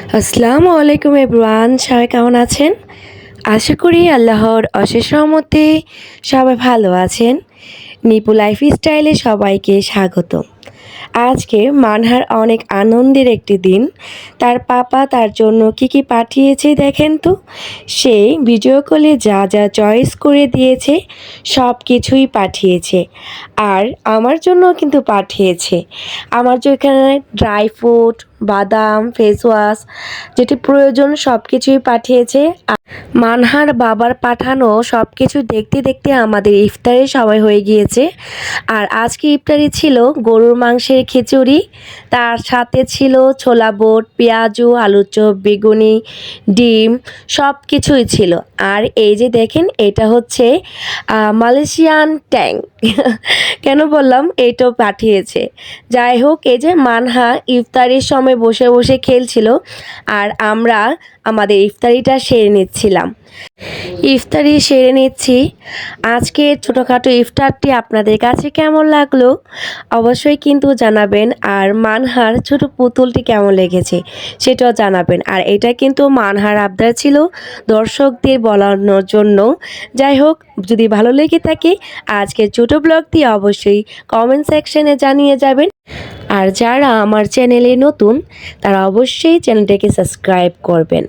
আসসালামু আলাইকুম এভরিওয়ান, সবাই কেমন আছেন? আশা করি আল্লাহর অশেষ রহমতে সবাই ভালো আছেন। নিপু লাইফস্টাইলে সবাইকে স্বাগত। আজকে মানহার অনেক আনন্দের একটি দিন। তার পাপা তার জন্য কি পাঠিয়েছে দেখেন তো। সে ভিডিও কলে যা যা চয়েস করে দিয়েছে সব কিছুই পাঠিয়েছে। আর আমার জন্য কিন্তু পাঠিয়েছে। আমার যেখানে ড্রাই ফ্রুট, বাদাম, ফেস ওয়াশ যেটি প্রয়োজন সব কিছুই পাঠিয়েছে। মানহার বাবার পাঠানো সব কিছু দেখতে দেখতে আমাদের ইফতারের সময় হয়ে গিয়েছে। আর আজকে ইফতারি ছিল গরুর মাংসের খিচুড়ি, তার সাথে ছিল ছোলা বুট, পেঁয়াজু, আলুর চপ, বেগুনি, ডিম সব কিছুই ছিল। আর এই যে দেখেন, এটা হচ্ছে মালয়েশিয়ান ট্যাং। কেন বললাম এটাও পাঠিয়েছে। যাই হোক, এই যে মানহা ইফতারির সময় বসে বসে খেলছিল আর আমরা আমাদের ইফতারিটা সেরে নিচ্ছিলাম। ইফতারি সেরে নিচ্ছি। আজকের ছোটোখাটো ইফতারটি আপনাদের কাছে কেমন লাগলো অবশ্যই কিন্তু জানাবেন। আর মানহার ছোট পুতুলটি কেমন লেগেছে সেটাও জানাবেন। আর এটা কিন্তু মানহার আবদার ছিল দর্শকদের বলানোর জন্য। যাই হোক, যদি ভালো লেগে থাকে আজকের ছোটো ব্লগটি অবশ্যই কমেন্ট সেকশনে জানিয়ে যাবেন। আর যারা আমার চ্যানেলে নতুন তারা অবশ্যই চ্যানেলটাকে সাবস্ক্রাইব করবেন।